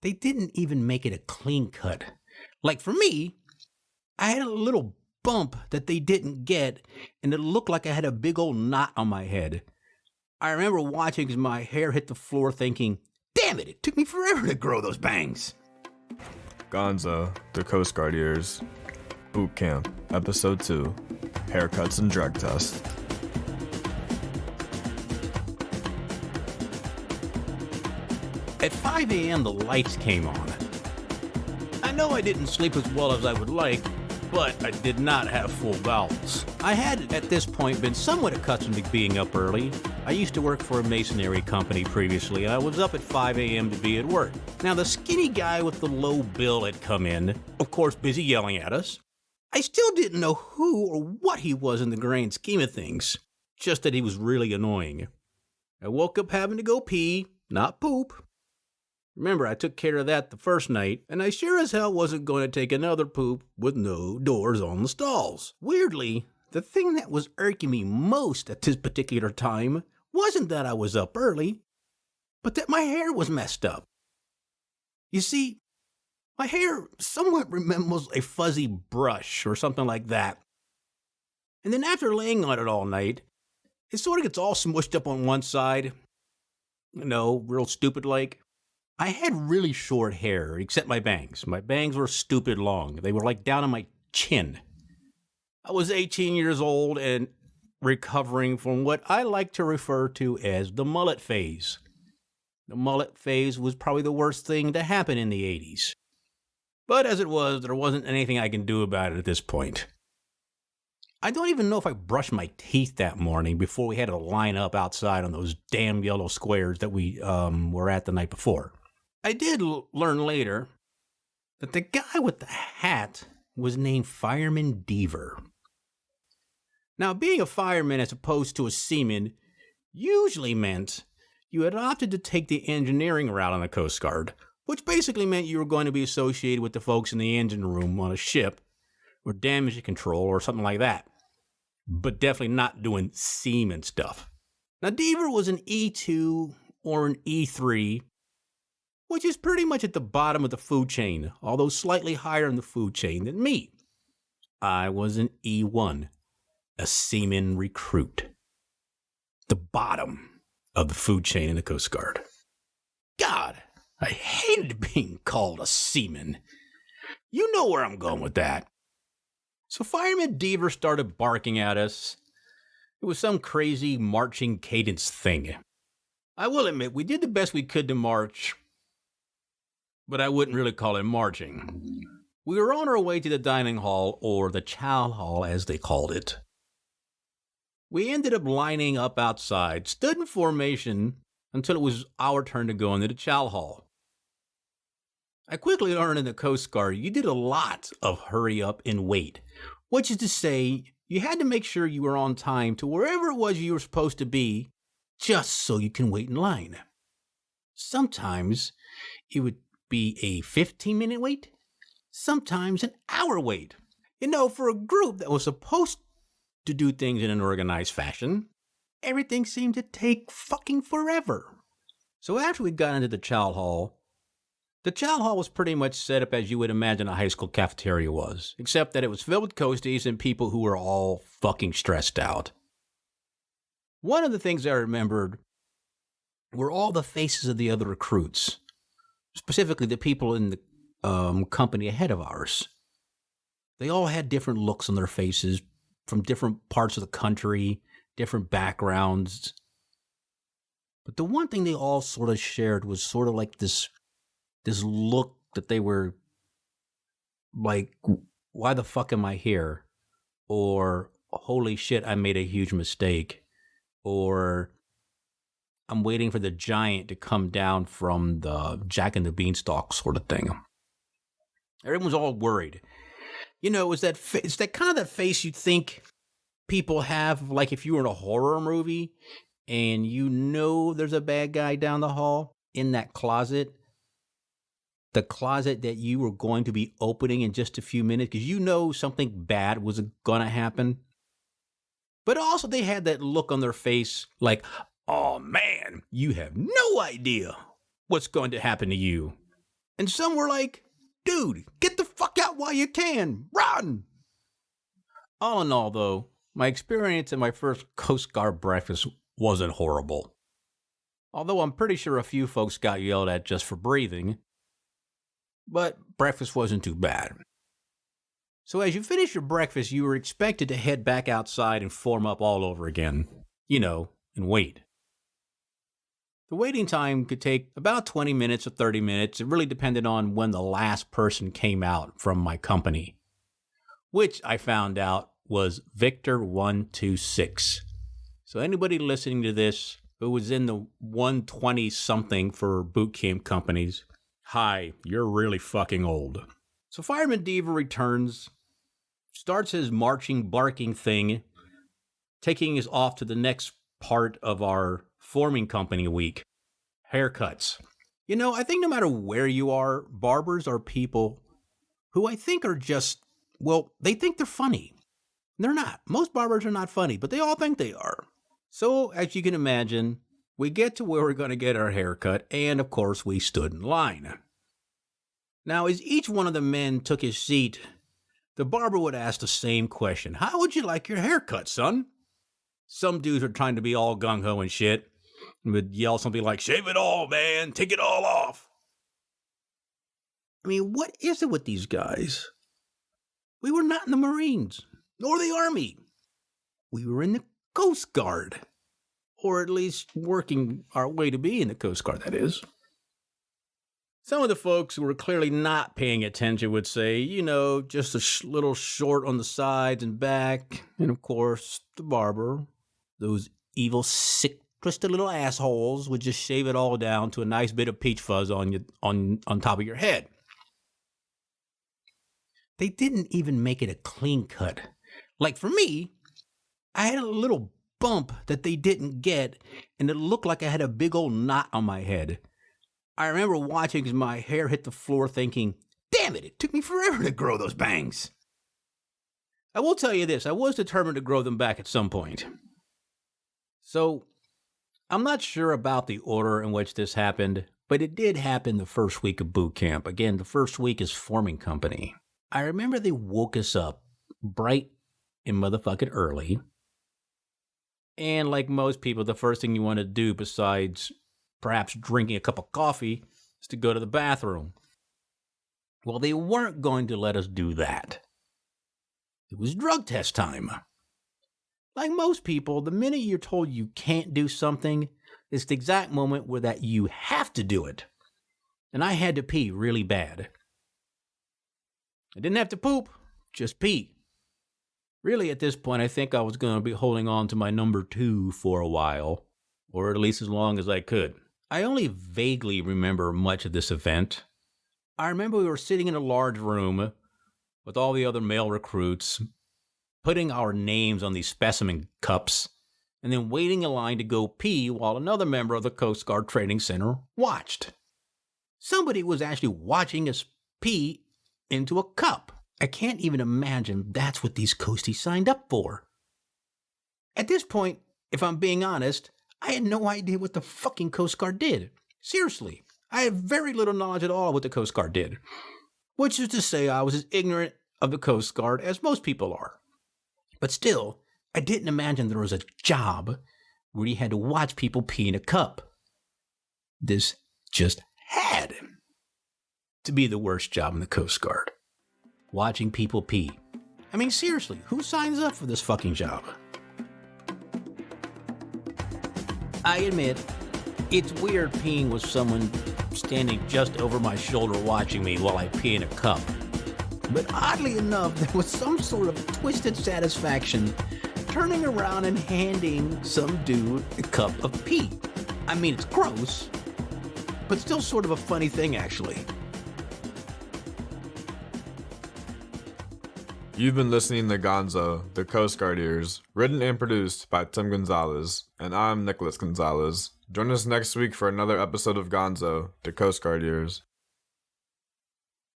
they didn't even make it a clean cut. Like for me, I had a little bump that they didn't get, and it looked like I had a big old knot on my head. I remember watching as my hair hit the floor thinking, damn it took me forever to grow those bangs. Gonzo, the Coast Guard Years, Boot Camp, Episode 2, Haircuts and Drug Test. At 5 a.m., the lights came on. I know I didn't sleep as well as I would like, but I did not have full bowels. I had, at this point, been somewhat accustomed to being up early. I used to work for a masonry company previously, and I was up at 5 a.m. to be at work. Now, the skinny guy with the low bill had come in, of course busy yelling at us. I still didn't know who or what he was in the grand scheme of things, just that he was really annoying. I woke up having to go pee, not poop. Remember, I took care of that the first night, and I sure as hell wasn't going to take another poop with no doors on the stalls. Weirdly, the thing that was irking me most at this particular time wasn't that I was up early, but that my hair was messed up. You see, my hair somewhat resembles a fuzzy brush or something like that. And then after laying on it all night, it sort of gets all smushed up on one side. You know, real stupid like. I had really short hair, except my bangs. My bangs were stupid long. They were like down on my chin. I was 18 years old and recovering from what I like to refer to as the mullet phase. The mullet phase was probably the worst thing to happen in the 80s. But as it was, there wasn't anything I can do about it at this point. I don't even know if I brushed my teeth that morning before we had to line up outside on those damn yellow squares that we were at the night before. I did learn later that the guy with the hat was named Fireman Deaver. Now, being a fireman as opposed to a seaman usually meant you had opted to take the engineering route on the Coast Guard, which basically meant you were going to be associated with the folks in the engine room on a ship or damage control or something like that, but definitely not doing seaman stuff. Now, Deaver was an E2 or an E3, which is pretty much at the bottom of the food chain, although slightly higher in the food chain than me. I was an E1, a seaman recruit. The bottom of the food chain in the Coast Guard. God, I hated being called a seaman. You know where I'm going with that. So Fireman Deaver started barking at us. It was some crazy marching cadence thing. I will admit, we did the best we could to march, but I wouldn't really call it marching. We were on our way to the dining hall, or the chow hall as they called it. We ended up lining up outside, stood in formation until it was our turn to go into the chow hall. I quickly learned in the Coast Guard you did a lot of hurry up and wait, which is to say you had to make sure you were on time to wherever it was you were supposed to be just so you can wait in line. Sometimes it would be a 15-minute wait, sometimes an hour wait. You know, for a group that was supposed to do things in an organized fashion, everything seemed to take fucking forever. So after we got into the chow hall was pretty much set up as you would imagine a high school cafeteria was, except that it was filled with coasties and people who were all fucking stressed out. One of the things I remembered were all the faces of the other recruits, specifically the people in the company ahead of ours. They all had different looks on their faces from different parts of the country, different backgrounds. But the one thing they all sort of shared was sort of like this look that they were like, why the fuck am I here? Or, holy shit, I made a huge mistake. Or, I'm waiting for the giant to come down from the Jack and the Beanstalk sort of thing. Everyone's all worried. You know, it's that kind of that face you think people have, like if you were in a horror movie and you know there's a bad guy down the hall in that closet. The closet that you were going to be opening in just a few minutes because you know something bad was going to happen. But also they had that look on their face like, oh man, you have no idea what's going to happen to you. And some were like, dude, get the fuck out while you can. Run! All in all, though, my experience at my first Coast Guard breakfast wasn't horrible. Although I'm pretty sure a few folks got yelled at just for breathing. But breakfast wasn't too bad. So as you finish your breakfast, you were expected to head back outside and form up all over again. And wait. The waiting time could take about 20 minutes or 30 minutes. It really depended on when the last person came out from my company, which I found out was Victor 126. So anybody listening to this who was in the 120 something for boot camp companies, hi, you're really fucking old. So Fireman Diva returns, starts his marching, barking thing, taking us off to the next part of our forming company week, haircuts. I think no matter where you are, barbers are people who I think are just, they think they're funny. They're not. Most barbers are not funny, but they all think they are. So, as you can imagine, we get to where we're going to get our haircut, and of course, we stood in line. Now, as each one of the men took his seat, the barber would ask the same question. How would you like your haircut, son? Some dudes are trying to be all gung-ho and shit, and would yell something like, shave it all, man, take it all off. I mean, what is it with these guys? We were not in the Marines, nor the Army. We were in the Coast Guard, or at least working our way to be in the Coast Guard, that is. Some of the folks who were clearly not paying attention would say, just a little short on the sides and back. And of course, the barber, those evil, sick, twisted little assholes, would just shave it all down to a nice bit of peach fuzz on top of your head. They didn't even make it a clean cut. Like for me, I had a little bump that they didn't get, and it looked like I had a big old knot on my head. I remember watching as my hair hit the floor thinking, damn it took me forever to grow those bangs. I will tell you this, I was determined to grow them back at some point. So, I'm not sure about the order in which this happened, but it did happen the first week of boot camp. Again, the first week is forming company. I remember they woke us up bright and motherfucking early. And like most people, the first thing you want to do besides perhaps drinking a cup of coffee is to go to the bathroom. Well, they weren't going to let us do that. It was drug test time. Like most people, the minute you're told you can't do something, it's the exact moment where that you have to do it. And I had to pee really bad. I didn't have to poop, just pee. Really, at this point, I think I was going to be holding on to my number 2 for a while, or at least as long as I could. I only vaguely remember much of this event. I remember we were sitting in a large room with all the other male recruits, putting our names on these specimen cups, and then waiting in line to go pee while another member of the Coast Guard Training Center watched. Somebody was actually watching us pee into a cup. I can't even imagine that's what these coasties signed up for. At this point, if I'm being honest, I had no idea what the fucking Coast Guard did. Seriously, I had very little knowledge at all of what the Coast Guard did. Which is to say I was as ignorant of the Coast Guard as most people are. But still, I didn't imagine there was a job where you had to watch people pee in a cup. This just had to be the worst job in the Coast Guard. Watching people pee. I mean, seriously, who signs up for this fucking job? I admit, it's weird peeing with someone standing just over my shoulder watching me while I pee in a cup. But oddly enough, there was some sort of twisted satisfaction turning around and handing some dude a cup of pee. I mean, it's gross, but still sort of a funny thing, actually. You've been listening to Gonzo, the Coast Guard Ears, written and produced by Tim Gonzalez, and I'm Nicholas Gonzalez. Join us next week for another episode of Gonzo, the Coast Guard Ears.